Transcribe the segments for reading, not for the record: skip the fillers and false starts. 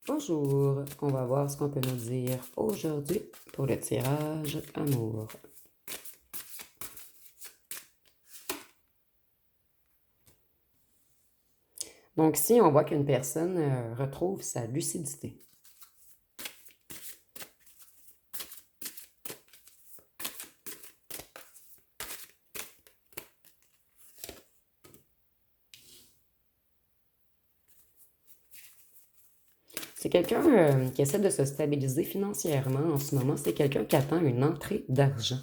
Bonjour, on va voir ce qu'on peut nous dire aujourd'hui pour le tirage amour. Donc ici, on voit qu'une personne retrouve sa lucidité. C'est quelqu'un qui essaie de se stabiliser financièrement en ce moment. C'est quelqu'un qui attend une entrée d'argent.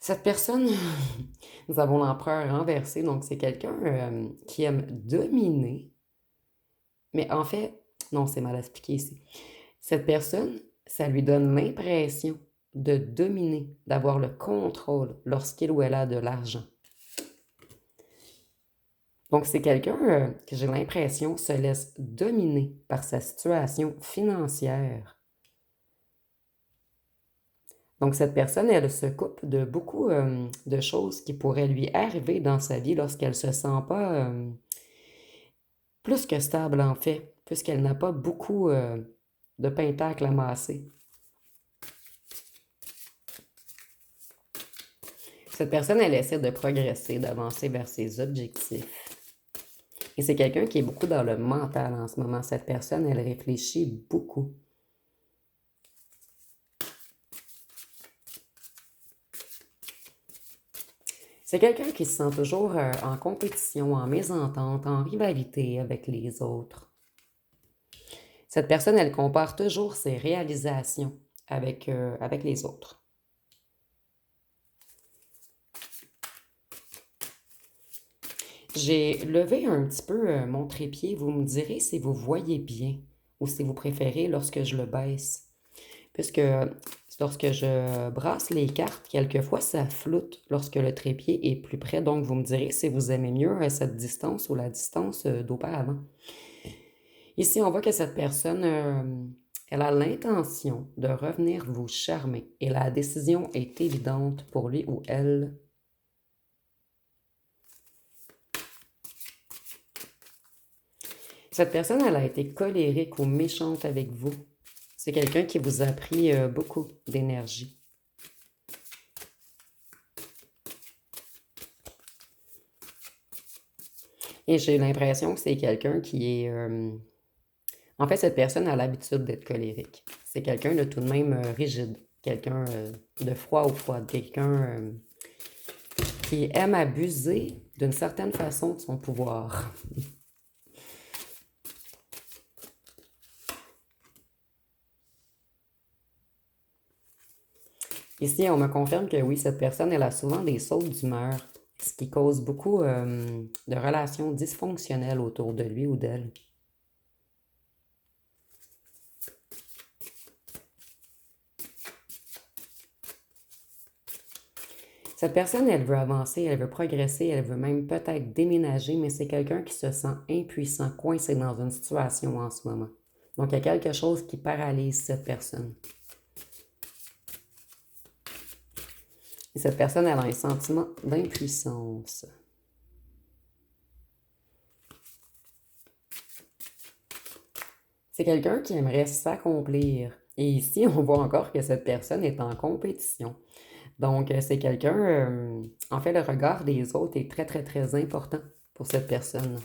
Cette personne, nous avons l'empereur renversé, donc c'est quelqu'un qui aime dominer. Mais en fait, non, c'est mal expliqué ici. Cette personne, ça lui donne l'impression de dominer, d'avoir le contrôle lorsqu'il ou elle a de l'argent. Donc, c'est quelqu'un que j'ai l'impression se laisse dominer par sa situation financière. Donc, cette personne, elle se coupe de beaucoup de choses qui pourraient lui arriver dans sa vie lorsqu'elle se sent pas plus que stable, en fait, puisqu'elle n'a pas beaucoup de pentacle à masser. Cette personne, elle essaie de progresser, d'avancer vers ses objectifs. Et c'est quelqu'un qui est beaucoup dans le mental en ce moment. Cette personne, elle réfléchit beaucoup. C'est quelqu'un qui se sent toujours en compétition, en mésentente, en rivalité avec les autres. Cette personne, elle compare toujours ses réalisations avec les autres. J'ai levé un petit peu mon trépied. Vous me direz si vous voyez bien ou si vous préférez lorsque je le baisse. Puisque lorsque je brasse les cartes, quelquefois ça floute lorsque le trépied est plus près. Donc, vous me direz si vous aimez mieux cette distance ou la distance d'auparavant. Ici, on voit que cette personne, elle a l'intention de revenir vous charmer et la décision est évidente pour lui ou elle. Cette personne, elle a été colérique ou méchante avec vous. C'est quelqu'un qui vous a pris beaucoup d'énergie. Et j'ai l'impression que c'est quelqu'un qui est... En fait, cette personne a l'habitude d'être colérique. C'est quelqu'un de tout de même rigide. Quelqu'un de froid ou froide. Quelqu'un qui aime abuser d'une certaine façon de son pouvoir. Ici, on me confirme que oui, cette personne, elle a souvent des sautes d'humeur, ce qui cause beaucoup de relations dysfonctionnelles autour de lui ou d'elle. Cette personne, elle veut avancer, elle veut progresser, elle veut même peut-être déménager, mais c'est quelqu'un qui se sent impuissant, coincé dans une situation en ce moment. Donc, il y a quelque chose qui paralyse cette personne. Et cette personne, elle a un sentiment d'impuissance. C'est quelqu'un qui aimerait s'accomplir. Et ici, on voit encore que cette personne est en compétition. Donc, c'est quelqu'un, en fait, le regard des autres est très, très, très important pour cette personne.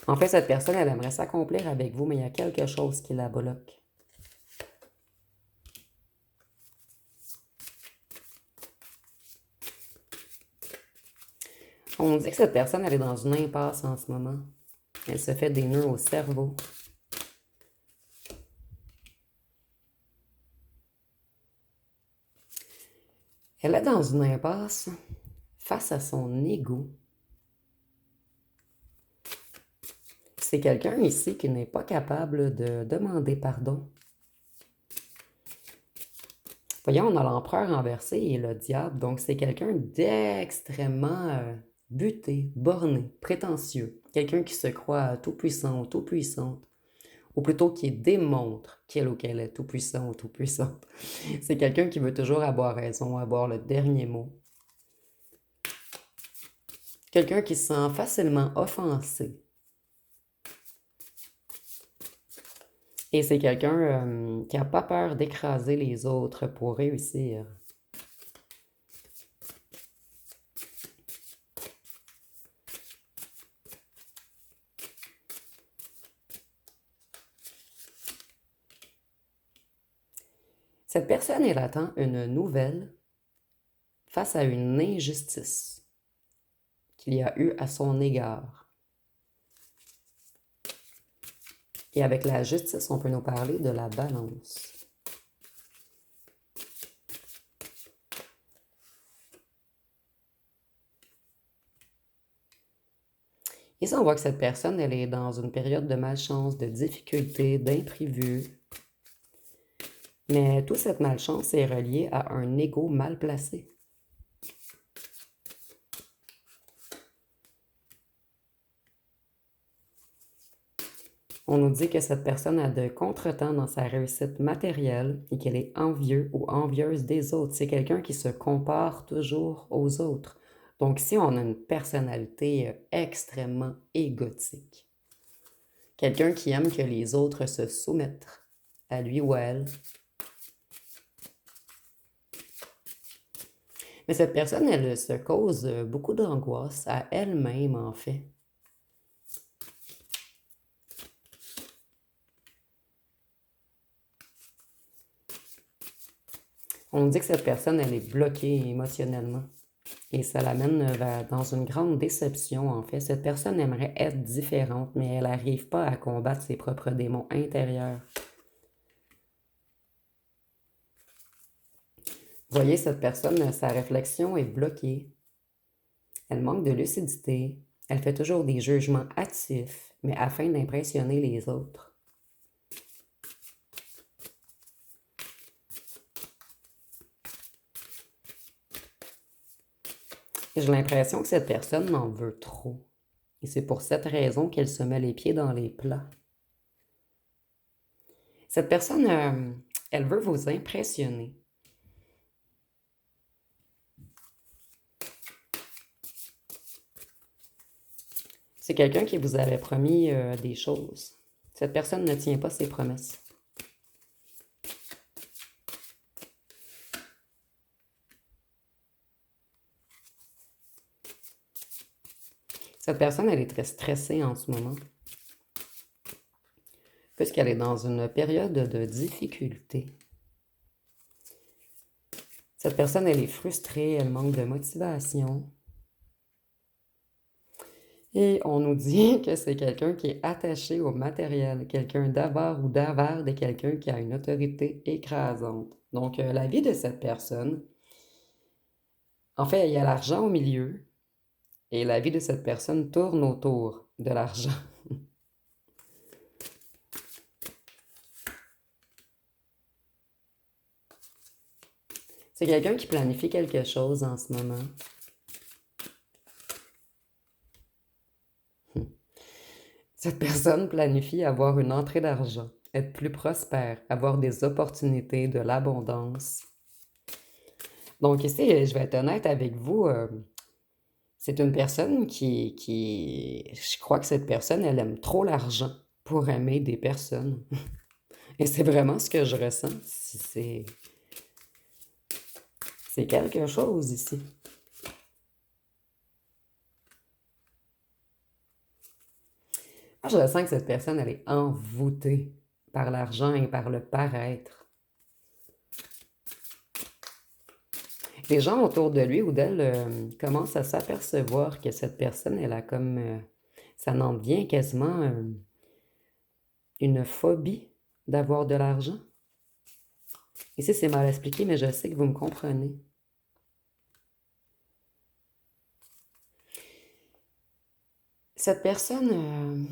En fait, cette personne, elle aimerait s'accomplir avec vous, mais il y a quelque chose qui la bloque. On dit que cette personne, elle est dans une impasse en ce moment. Elle se fait des nœuds au cerveau. Elle est dans une impasse face à son ego. C'est quelqu'un ici qui n'est pas capable de demander pardon. Voyons, on a l'empereur renversé et le diable, donc c'est quelqu'un d'extrêmement buté, borné, prétentieux. Quelqu'un qui se croit tout-puissant ou tout-puissante, ou plutôt qui démontre qu'il ou qu'elle est tout-puissant ou tout-puissante. C'est quelqu'un qui veut toujours avoir raison, avoir le dernier mot. Quelqu'un qui se sent facilement offensé. Et c'est quelqu'un qui n'a pas peur d'écraser les autres pour réussir. Cette personne, elle attend une nouvelle face à une injustice qu'il y a eu à son égard. Et avec la justice, on peut nous parler de la balance. Ici, on voit que cette personne, elle est dans une période de malchance, de difficulté, d'imprévu. Mais toute cette malchance est reliée à un ego mal placé. On nous dit que cette personne a de contretemps dans sa réussite matérielle et qu'elle est envieux ou envieuse des autres. C'est quelqu'un qui se compare toujours aux autres. Donc ici, on a une personnalité extrêmement égotique. Quelqu'un qui aime que les autres se soumettent à lui ou à elle. Mais cette personne, elle se cause beaucoup d'angoisse à elle-même, en fait. On dit que cette personne, elle est bloquée émotionnellement. Et ça l'amène dans une grande déception, en fait. Cette personne aimerait être différente, mais elle n'arrive pas à combattre ses propres démons intérieurs. Vous voyez, cette personne, sa réflexion est bloquée. Elle manque de lucidité. Elle fait toujours des jugements hâtifs, mais afin d'impressionner les autres. J'ai l'impression que cette personne m'en veut trop. Et c'est pour cette raison qu'elle se met les pieds dans les plats. Cette personne, elle veut vous impressionner. C'est quelqu'un qui vous avait promis des choses. Cette personne ne tient pas ses promesses. Cette personne, elle est très stressée en ce moment, puisqu'elle est dans une période de difficulté. Cette personne, elle est frustrée, elle manque de motivation. Et on nous dit que c'est quelqu'un qui est attaché au matériel, quelqu'un d'avare ou d'avare, et quelqu'un qui a une autorité écrasante. Donc, la vie de cette personne, en fait, il y a l'argent au milieu, et la vie de cette personne tourne autour de l'argent. C'est quelqu'un qui planifie quelque chose en ce moment. Cette personne planifie avoir une entrée d'argent, être plus prospère, avoir des opportunités, de l'abondance. Donc ici, je vais être honnête avec vous, c'est une personne Je crois que cette personne, elle aime trop l'argent pour aimer des personnes. Et c'est vraiment ce que je ressens. C'est quelque chose ici. Moi, je ressens que cette personne, elle est envoûtée par l'argent et par le paraître. Les gens autour de lui ou d'elle commencent à s'apercevoir que cette personne, elle a comme... ça n'en devient quasiment une phobie d'avoir de l'argent. Ici, c'est mal expliqué, mais je sais que vous me comprenez. Cette personne,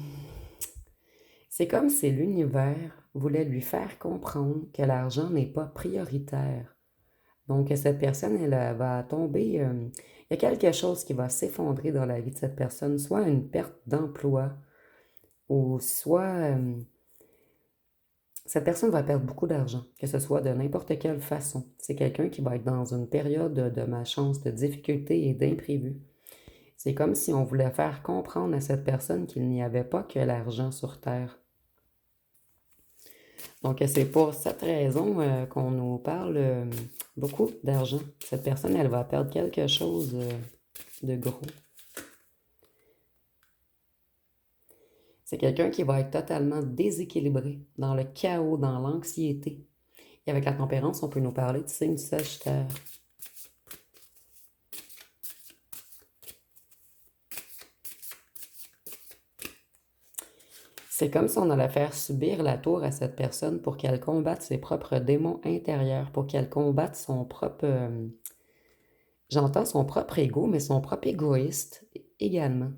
c'est comme si l'univers voulait lui faire comprendre que l'argent n'est pas prioritaire. Donc, cette personne, elle va tomber... il y a quelque chose qui va s'effondrer dans la vie de cette personne, soit une perte d'emploi, ou soit cette personne va perdre beaucoup d'argent, que ce soit de n'importe quelle façon. C'est quelqu'un qui va être dans une période de malchance, de difficulté et d'imprévu. C'est comme si on voulait faire comprendre à cette personne qu'il n'y avait pas que l'argent sur Terre. Donc, c'est pour cette raison qu'on nous parle beaucoup d'argent. Cette personne, elle va perdre quelque chose de gros. C'est quelqu'un qui va être totalement déséquilibré, dans le chaos, dans l'anxiété. Et avec la tempérance, on peut nous parler du signe du Sagittaire. C'est comme si on allait faire subir la tour à cette personne pour qu'elle combatte ses propres démons intérieurs, pour qu'elle combatte son propre... j'entends son propre ego, mais son propre égoïste également.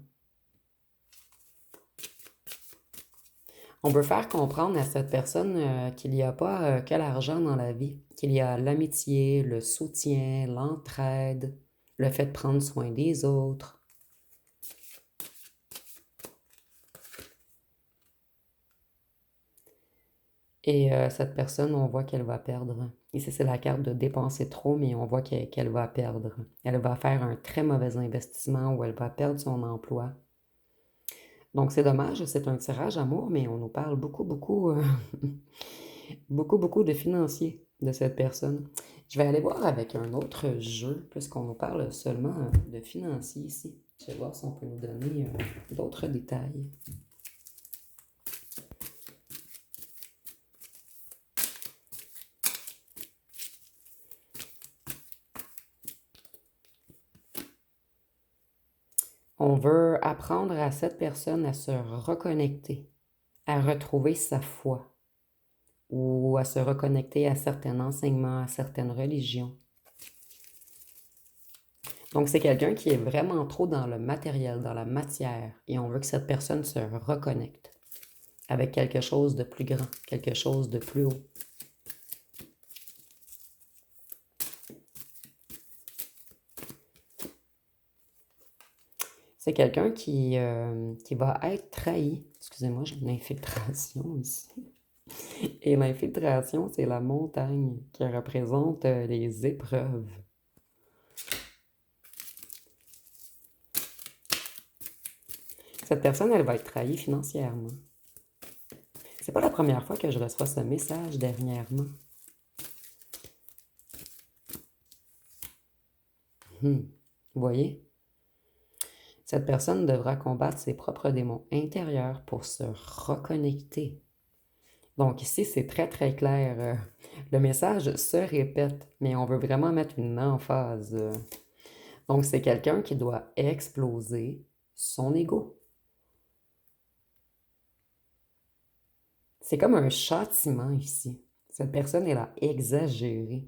On peut faire comprendre à cette personne qu'il n'y a pas que l'argent dans la vie, qu'il y a l'amitié, le soutien, l'entraide, le fait de prendre soin des autres. Et cette personne, on voit qu'elle va perdre. Ici, c'est la carte de dépenser trop, mais on voit qu'elle va perdre. Elle va faire un très mauvais investissement ou elle va perdre son emploi. Donc, c'est dommage, c'est un tirage amour, mais on nous parle beaucoup, beaucoup, beaucoup de financiers de cette personne. Je vais aller voir avec un autre jeu, puisqu'on nous parle seulement de financiers ici. Je vais voir si on peut nous donner d'autres détails. On veut apprendre à cette personne à se reconnecter, à retrouver sa foi ou à se reconnecter à certains enseignements, à certaines religions. Donc, c'est quelqu'un qui est vraiment trop dans le matériel, dans la matière, et on veut que cette personne se reconnecte avec quelque chose de plus grand, quelque chose de plus haut. C'est quelqu'un qui va être trahi. Excusez-moi, j'ai une infiltration ici. Et l'infiltration, c'est la montagne qui représente les épreuves. Cette personne, elle va être trahie financièrement. C'est pas la première fois que je reçois ce message dernièrement. Vous voyez? Cette personne devra combattre ses propres démons intérieurs pour se reconnecter. Donc ici, c'est très très clair. Le message se répète, mais on veut vraiment mettre une emphase. Donc c'est quelqu'un qui doit exploser son ego. C'est comme un châtiment ici. Cette personne, elle a exagéré.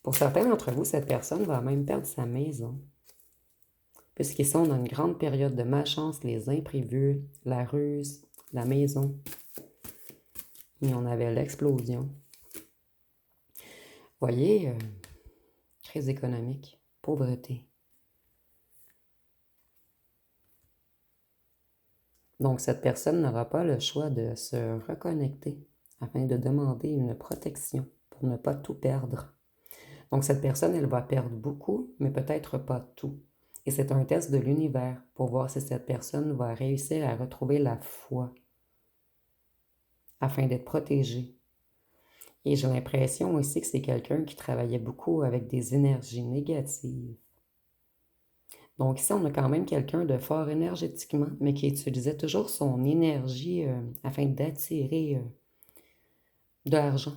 Pour certains d'entre vous, cette personne va même perdre sa maison. Puisqu'ici, on a une grande période de malchance, les imprévus, la ruse, la maison. Et on avait l'explosion. Voyez, crise économique, pauvreté. Donc, cette personne n'aura pas le choix de se reconnecter afin de demander une protection pour ne pas tout perdre. Donc, cette personne, elle va perdre beaucoup, mais peut-être pas tout. Et c'est un test de l'univers pour voir si cette personne va réussir à retrouver la foi afin d'être protégée. Et j'ai l'impression aussi que c'est quelqu'un qui travaillait beaucoup avec des énergies négatives. Donc ici, on a quand même quelqu'un de fort énergétiquement, mais qui utilisait toujours son énergie afin d'attirer de l'argent.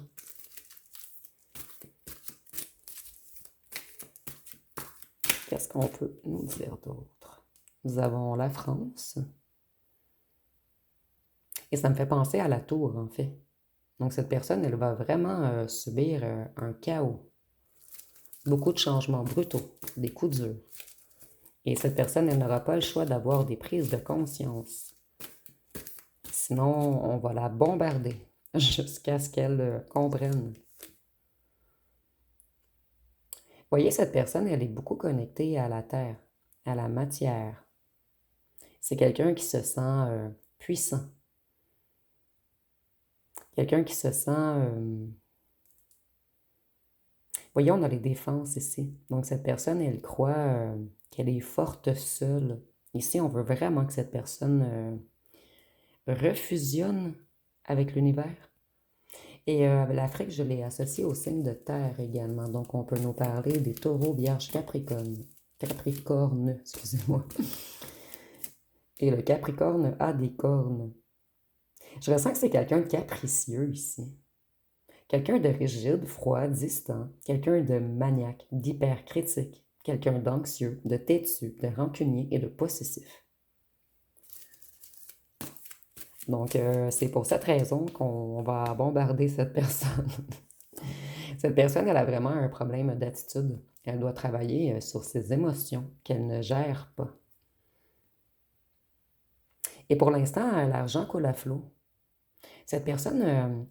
Qu'est-ce qu'on peut nous dire d'autre? Nous avons la France. Et ça me fait penser à la tour, en fait. Donc cette personne, elle va vraiment subir un chaos. Beaucoup de changements brutaux, des coups durs. Et cette personne, elle n'aura pas le choix d'avoir des prises de conscience. Sinon, on va la bombarder jusqu'à ce qu'elle comprenne. Voyez, cette personne, elle est beaucoup connectée à la terre, à la matière. C'est quelqu'un qui se sent puissant. Quelqu'un qui se sent... Voyons, on a les défenses ici. Donc, cette personne, elle croit qu'elle est forte seule. Ici, on veut vraiment que cette personne refusionne avec l'univers. Et l'Afrique, je l'ai associée au signe de terre également. Donc, on peut nous parler des taureaux, vierges, capricorne, excusez-moi. Et le capricorne a des cornes. Je ressens que c'est quelqu'un de capricieux ici. Quelqu'un de rigide, froid, distant. Quelqu'un de maniaque, d'hypercritique. Quelqu'un d'anxieux, de têtu, de rancunier et de possessif. Donc, c'est pour cette raison qu'on va bombarder cette personne. Cette personne, elle a vraiment un problème d'attitude. Elle doit travailler sur ses émotions qu'elle ne gère pas. Et pour l'instant, l'argent coule à flot. Cette personne,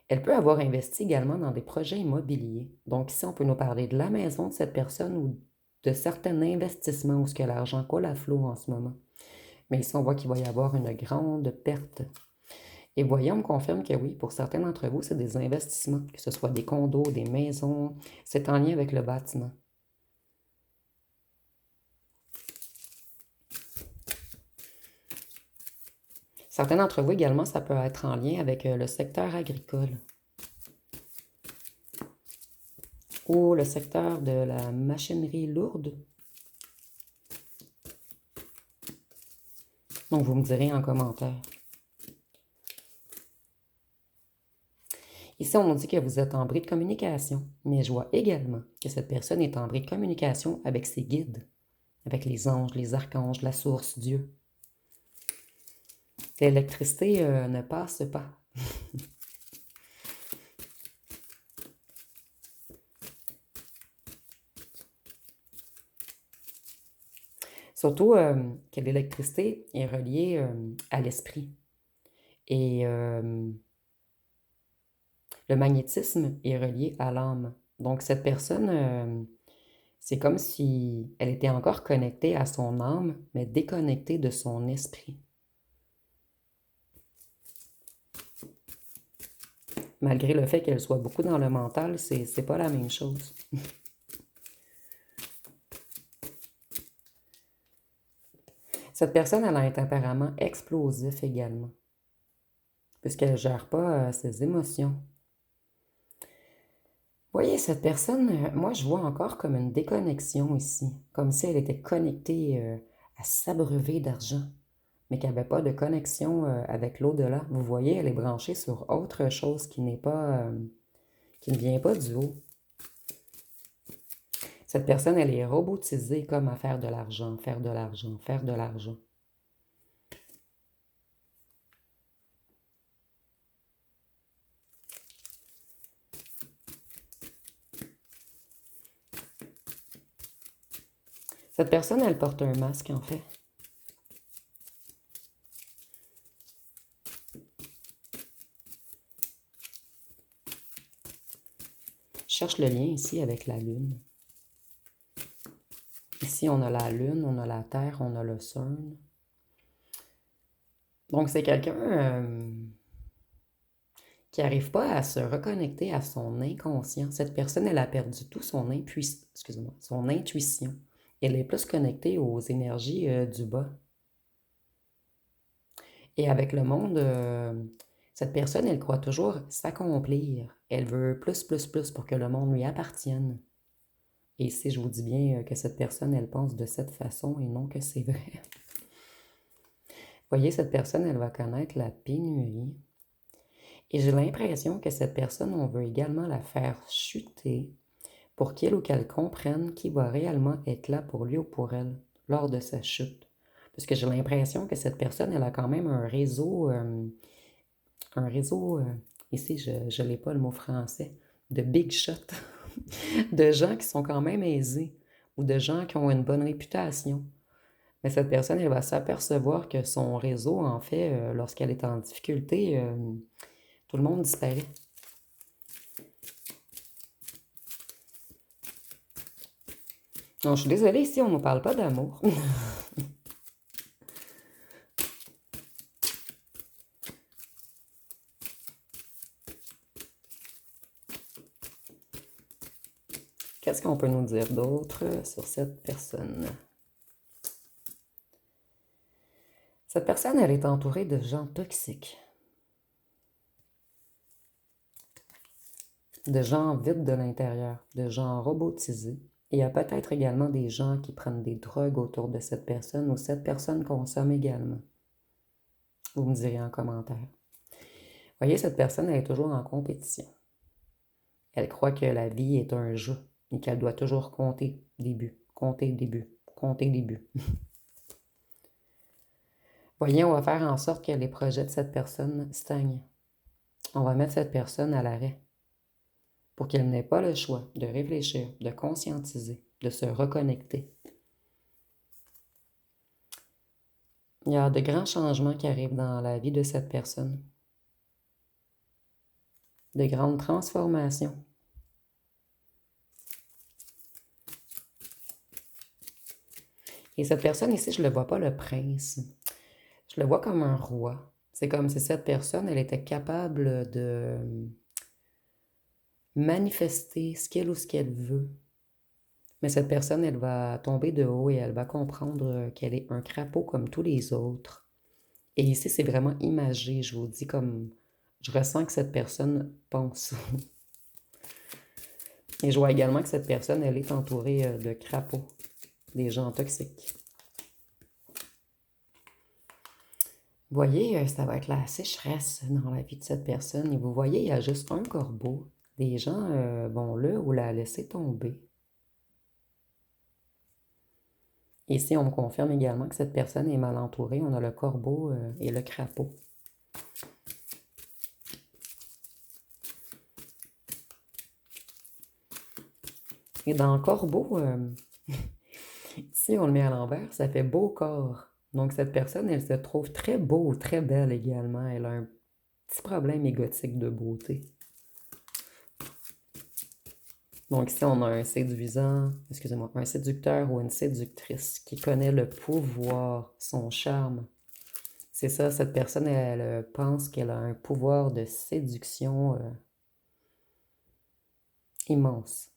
elle peut avoir investi également dans des projets immobiliers. Donc ici, on peut nous parler de la maison de cette personne ou de certains investissements où ce que l'argent coule à flot en ce moment. Mais ici, on voit qu'il va y avoir une grande perte. Et voyons me confirme que oui, pour certains d'entre vous, c'est des investissements, que ce soit des condos, des maisons, c'est en lien avec le bâtiment. Certains d'entre vous également, ça peut être en lien avec le secteur agricole ou le secteur de la machinerie lourde. Donc, vous me direz en commentaire. Ici, on nous dit que vous êtes en bris de communication, mais je vois également que cette personne est en bris de communication avec ses guides, avec les anges, les archanges, la source, Dieu. L'électricité ne passe pas. Surtout que l'électricité est reliée à l'esprit. Et le magnétisme est relié à l'âme. Donc cette personne, c'est comme si elle était encore connectée à son âme, mais déconnectée de son esprit. Malgré le fait qu'elle soit beaucoup dans le mental, c'est pas la même chose. Cette personne, elle a un tempérament explosif également, puisqu'elle ne gère pas ses émotions. Vous voyez, cette personne, moi, je vois encore comme une déconnexion ici, comme si elle était connectée à s'abreuver d'argent, mais qu'elle n'avait pas de connexion avec l'au-delà. Vous voyez, elle est branchée sur autre chose qui n'est pas, qui ne vient pas du haut. Cette personne, elle est robotisée comme à faire de l'argent, faire de l'argent, faire de l'argent. Cette personne, elle porte un masque, en fait. Je cherche le lien ici avec la Lune. Ici, on a la Lune, on a la Terre, on a le CERN. Donc, c'est quelqu'un qui n'arrive pas à se reconnecter à son inconscient. Cette personne, elle a perdu tout son son intuition. Elle est plus connectée aux énergies du bas. Et avec le monde, cette personne, elle croit toujours s'accomplir. Elle veut plus, plus, plus pour que le monde lui appartienne. Et si je vous dis bien que cette personne, elle pense de cette façon et non que c'est vrai. Voyez, cette personne, elle va connaître la pénurie. Et j'ai l'impression que cette personne, on veut également la faire chuter pour qu'il ou qu'elle comprenne qui va réellement être là pour lui ou pour elle lors de sa chute. Parce que j'ai l'impression que cette personne, elle a quand même ici je n'ai pas le mot français, de big shot, de gens qui sont quand même aisés ou de gens qui ont une bonne réputation. Mais cette personne, elle va s'apercevoir que son réseau, en fait, lorsqu'elle est en difficulté, tout le monde disparaît. Non, je suis désolée, ici, on ne nous parle pas d'amour. Qu'est-ce qu'on peut nous dire d'autre sur cette personne? Cette personne, elle est entourée de gens toxiques, de gens vides de l'intérieur, de gens robotisés. Il y a peut-être également des gens qui prennent des drogues autour de cette personne ou cette personne consomme également. Vous me direz en commentaire. Voyez, cette personne, elle est toujours en compétition. Elle croit que la vie est un jeu et qu'elle doit toujours compter des buts, compter des buts, compter des buts. Voyez, on va faire en sorte que les projets de cette personne stagnent. On va mettre cette personne à l'arrêt pour qu'elle n'ait pas le choix de réfléchir, de conscientiser, de se reconnecter. Il y a de grands changements qui arrivent dans la vie de cette personne. De grandes transformations. Et cette personne ici, je ne le vois pas le prince. Je le vois comme un roi. C'est comme si cette personne, elle était capable de manifester ce qu'elle ou ce qu'elle veut. Mais cette personne, elle va tomber de haut et elle va comprendre qu'elle est un crapaud comme tous les autres. Et ici, c'est vraiment imagé. Je vous dis comme... Je ressens que cette personne pense. Et je vois également que cette personne, elle est entourée de crapauds, des gens toxiques. Vous voyez, ça va être la sécheresse dans la vie de cette personne. Et vous voyez, il y a juste un corbeau. Les gens vont le ou la laisser tomber. Ici, on me confirme également que cette personne est mal entourée. On a le corbeau et le crapaud. Et dans le corbeau, si on le met à l'envers, ça fait beau corps. Donc cette personne, elle se trouve très beau, très belle également. Elle a un petit problème égotique de beauté. Donc ici, on a un séduisant, excusez-moi, un séducteur ou une séductrice qui connaît le pouvoir, son charme. C'est ça, cette personne, elle pense qu'elle a un pouvoir de séduction immense.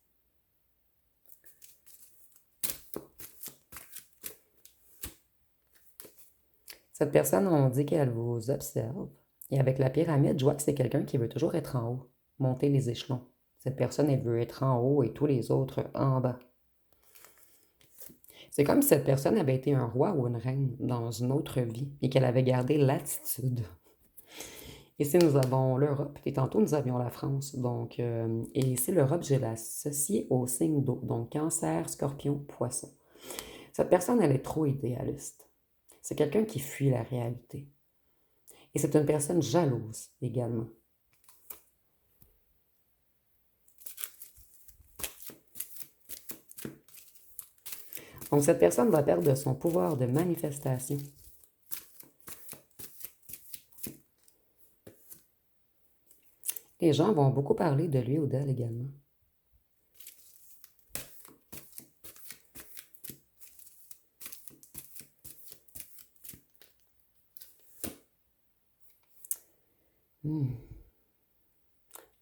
Cette personne, on dit qu'elle vous observe. Et avec la pyramide, je vois que c'est quelqu'un qui veut toujours être en haut, monter les échelons. Cette personne, elle veut être en haut et tous les autres en bas. C'est comme si cette personne avait été un roi ou une reine dans une autre vie et qu'elle avait gardé l'attitude. Ici, nous avons l'Europe et tantôt, nous avions la France. Donc, et ici, l'Europe, je l'associée au signe d'eau. Donc, Cancer, Scorpion, Poisson. Cette personne, elle est trop idéaliste. C'est quelqu'un qui fuit la réalité. Et c'est une personne jalouse également. Donc, cette personne va perdre son pouvoir de manifestation. Les gens vont beaucoup parler de lui ou d'elle également.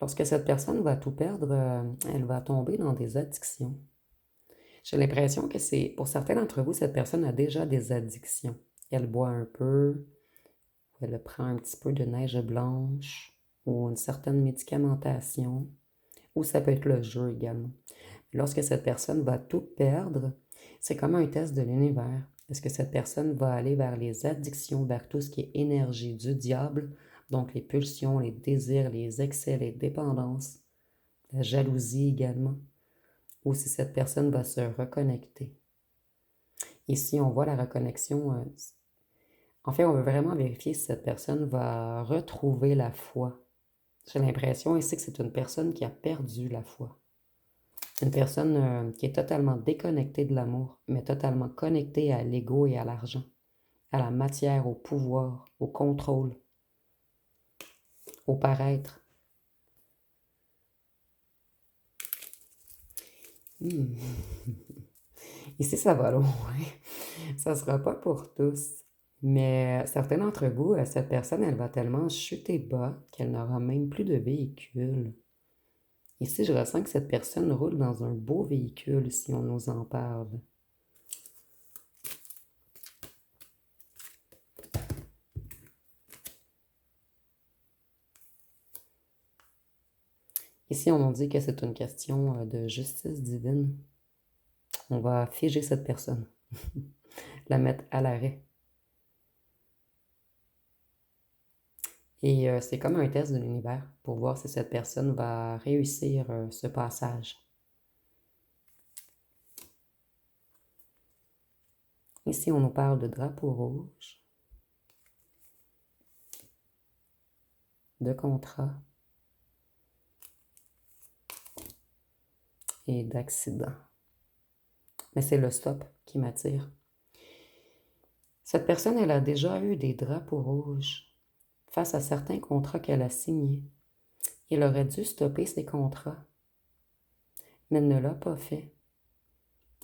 Lorsque cette personne va tout perdre, elle va tomber dans des addictions. J'ai l'impression que c'est, pour certains d'entre vous, cette personne a déjà des addictions. Elle boit un peu, elle prend un petit peu de neige blanche, ou une certaine médicamentation, ou ça peut être le jeu également. Lorsque cette personne va tout perdre, c'est comme un test de l'univers. Est-ce que cette personne va aller vers les addictions, vers tout ce qui est énergie du diable, donc les pulsions, les désirs, les excès, les dépendances, la jalousie également, ou si cette personne va se reconnecter. Ici, on voit la reconnexion. En fait, on veut vraiment vérifier si cette personne va retrouver la foi. J'ai l'impression ici que c'est une personne qui a perdu la foi. Une personne qui est totalement déconnectée de l'amour, mais totalement connectée à l'ego et à l'argent, à la matière, au pouvoir, au contrôle, au paraître. Ici, ça va loin. Ça ne sera pas pour tous. Mais certains d'entre vous, cette personne, elle va tellement chuter bas qu'elle n'aura même plus de véhicule. Ici, je ressens que cette personne roule dans un beau véhicule, si on nous en parle. Ici, on nous dit que c'est une question de justice divine. On va figer cette personne, la mettre à l'arrêt. Et c'est comme un test de l'univers pour voir si cette personne va réussir ce passage. Ici, on nous parle de drapeau rouge, de contrat et d'accident. Mais c'est le stop qui m'attire. Cette personne, elle a déjà eu des drapeaux rouges face à certains contrats qu'elle a signés. Elle aurait dû stopper ces contrats, mais elle ne l'a pas fait.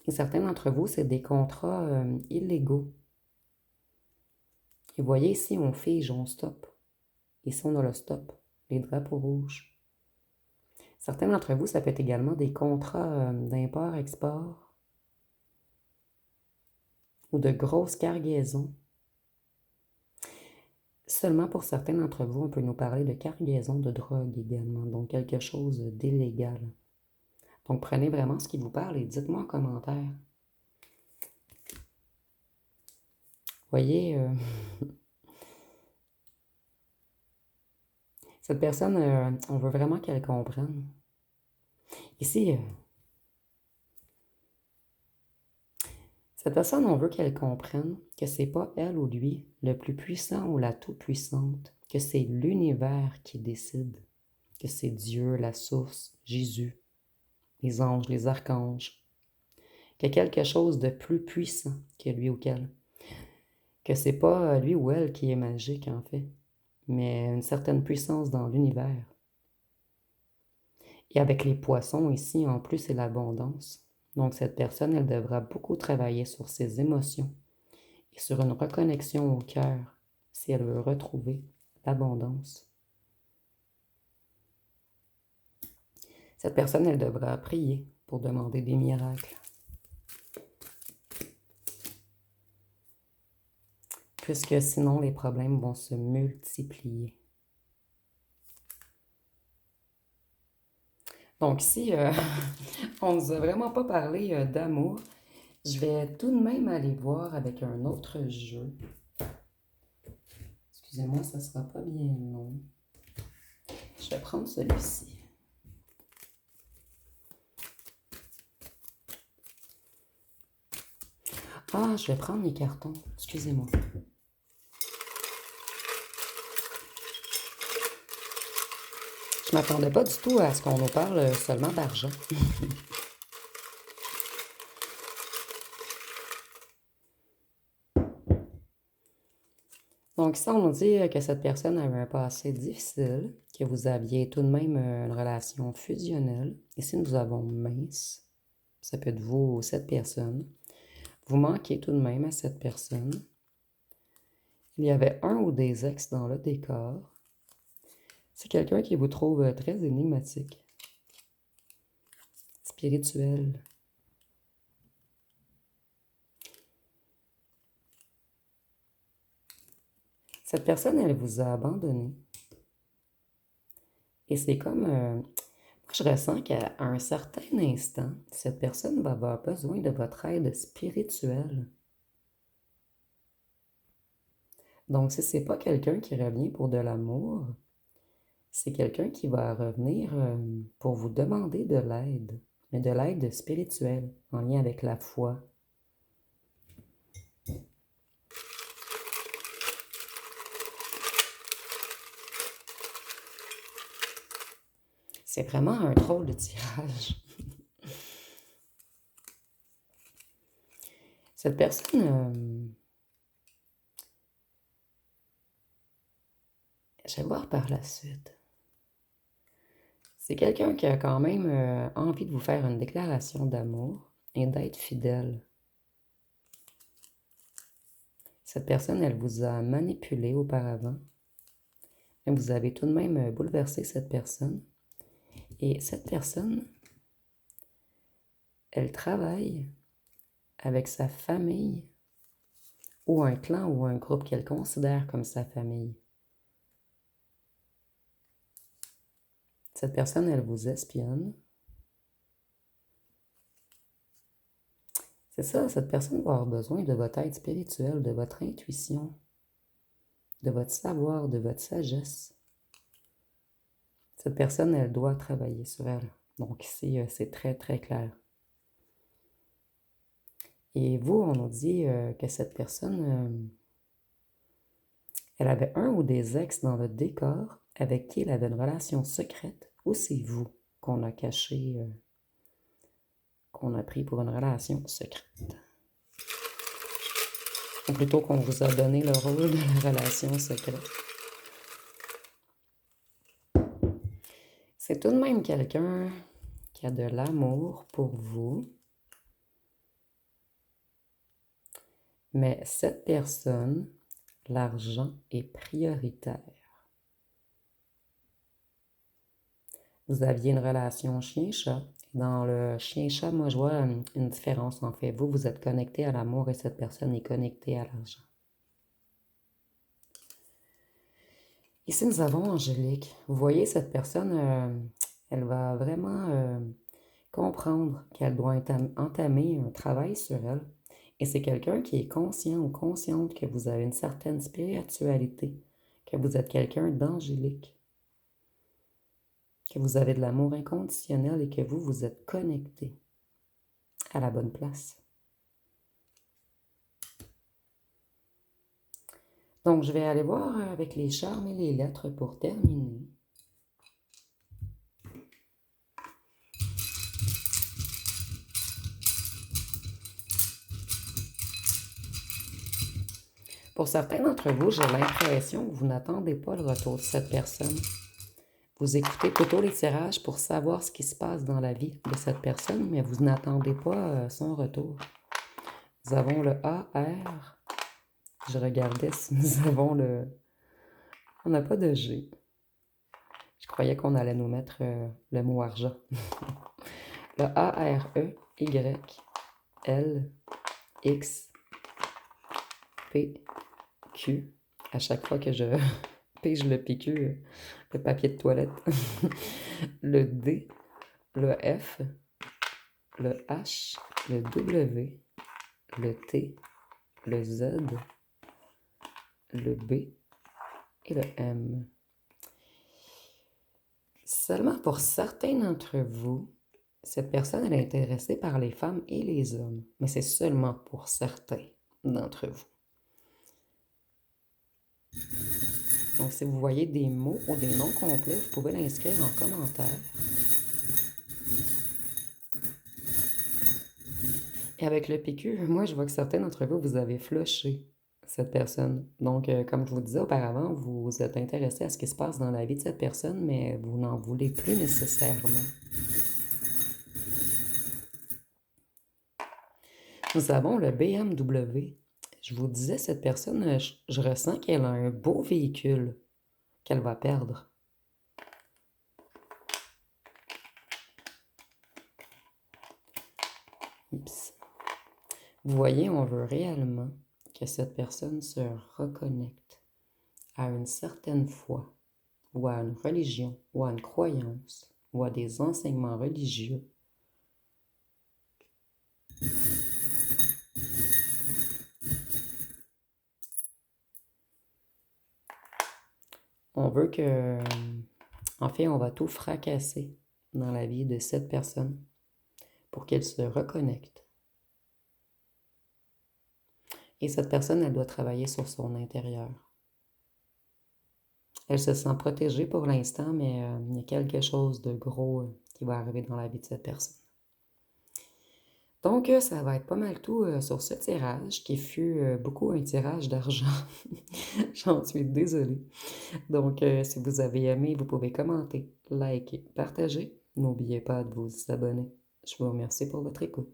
Et certains d'entre vous, c'est des contrats illégaux. Et voyez, ici, on fige, on stop. Ici, on a le stop, les drapeaux rouges. Certains d'entre vous, ça peut être également des contrats d'import-export ou de grosses cargaisons. Seulement pour certains d'entre vous, on peut nous parler de cargaison de drogue également, donc quelque chose d'illégal. Donc prenez vraiment ce qui vous parle et dites-moi en commentaire. Voyez, cette personne, on veut vraiment qu'elle comprenne. Ici, cette personne, on veut qu'elle comprenne que c'est pas elle ou lui le plus puissant ou la toute-puissante, que c'est l'univers qui décide, que c'est Dieu, la source, Jésus, les anges, les archanges, qu'il y a quelque chose de plus puissant que lui ou qu'elle, que c'est pas lui ou elle qui est magique en fait, mais une certaine puissance dans l'univers. Et avec les poissons ici, en plus, c'est l'abondance. Donc cette personne, elle devra beaucoup travailler sur ses émotions et sur une reconnexion au cœur si elle veut retrouver l'abondance. Cette personne, elle devra prier pour demander des miracles. Puisque sinon, les problèmes vont se multiplier. Donc ici, on ne nous a vraiment pas parlé d'amour. Je vais tout de même aller voir avec un autre jeu. Excusez-moi, ça ne sera pas bien long. Je vais prendre celui-ci. Ah, je vais prendre mes cartons. Excusez-moi. Je ne m'attendais pas du tout à ce qu'on nous parle seulement d'argent. Donc ça, on nous dit que cette personne avait un passé difficile, que vous aviez tout de même une relation fusionnelle. Ici, nous avons mince. Ça peut être vous ou cette personne. Vous manquez tout de même à cette personne. Il y avait un ou des ex dans le décor. C'est quelqu'un qui vous trouve très énigmatique, spirituel. Cette personne, elle vous a abandonné. Et c'est comme... moi, je ressens qu'à un certain instant, cette personne va avoir besoin de votre aide spirituelle. Donc, si ce n'est pas quelqu'un qui revient pour de l'amour, c'est quelqu'un qui va revenir pour vous demander de l'aide, mais de l'aide spirituelle, en lien avec la foi. C'est vraiment un drôle de tirage. Cette personne, je vais voir par la suite. C'est quelqu'un qui a quand même envie de vous faire une déclaration d'amour et d'être fidèle. Cette personne, elle vous a manipulé auparavant. Mais vous avez tout de même bouleversé cette personne. Et cette personne, elle travaille avec sa famille ou un clan ou un groupe qu'elle considère comme sa famille. Cette personne, elle vous espionne. C'est ça, cette personne va avoir besoin de votre aide spirituelle, de votre intuition, de votre savoir, de votre sagesse. Cette personne, elle doit travailler sur elle. Donc ici, c'est très, très clair. Et vous, on nous dit que cette personne, elle avait un ou des ex dans le décor avec qui elle avait une relation secrète, ou c'est vous qu'on a caché, qu'on a pris pour une relation secrète. Ou plutôt qu'on vous a donné le rôle de la relation secrète. C'est tout de même quelqu'un qui a de l'amour pour vous. Mais cette personne, l'argent est prioritaire. Vous aviez une relation chien-chat. Dans le chien-chat, moi, je vois une différence en fait. Vous êtes connecté à l'amour et cette personne est connectée à l'argent. Ici, nous avons Angélique. Vous voyez, cette personne, elle va vraiment comprendre qu'elle doit entamer un travail sur elle. Et c'est quelqu'un qui est conscient ou consciente que vous avez une certaine spiritualité, que vous êtes quelqu'un d'angélique, que vous avez de l'amour inconditionnel et que vous êtes connecté à la bonne place. Donc, je vais aller voir avec les charmes et les lettres pour terminer. Pour certains d'entre vous, j'ai l'impression que vous n'attendez pas le retour de cette personne. Vous écoutez plutôt les tirages pour savoir ce qui se passe dans la vie de cette personne, mais vous n'attendez pas son retour. Nous avons le AR. Je regardais si nous avons le... On n'a pas de G. Je croyais qu'on allait nous mettre le mot argent. Le ARE, Y, L, X, P, Q. À chaque fois que je pige le PQ, le papier de toilette. Le D, le F, le H, le W, le T, le Z, le B et le M. Seulement pour certains d'entre vous, cette personne elle est intéressée par les femmes et les hommes, mais c'est seulement pour certains d'entre vous. Donc, si vous voyez des mots ou des noms complets, vous pouvez l'inscrire en commentaire. Et avec le PQ, moi, je vois que certains d'entre vous, vous avez flushé cette personne. Donc, comme je vous disais auparavant, vous êtes intéressé à ce qui se passe dans la vie de cette personne, mais vous n'en voulez plus nécessairement. Nous avons le BMW. Je vous disais, cette personne, je ressens qu'elle a un beau véhicule qu'elle va perdre. Oups. Vous voyez, on veut réellement que cette personne se reconnecte à une certaine foi, ou à une religion, ou à une croyance, ou à des enseignements religieux. On veut que, en fait, on va tout fracasser dans la vie de cette personne pour qu'elle se reconnecte. Et cette personne, elle doit travailler sur son intérieur. Elle se sent protégée pour l'instant, mais il y a quelque chose de gros qui va arriver dans la vie de cette personne. Donc, ça va être pas mal tout sur ce tirage, qui fut beaucoup un tirage d'argent. J'en suis désolée. Donc, si vous avez aimé, vous pouvez commenter, liker, partager. N'oubliez pas de vous abonner. Je vous remercie pour votre écoute.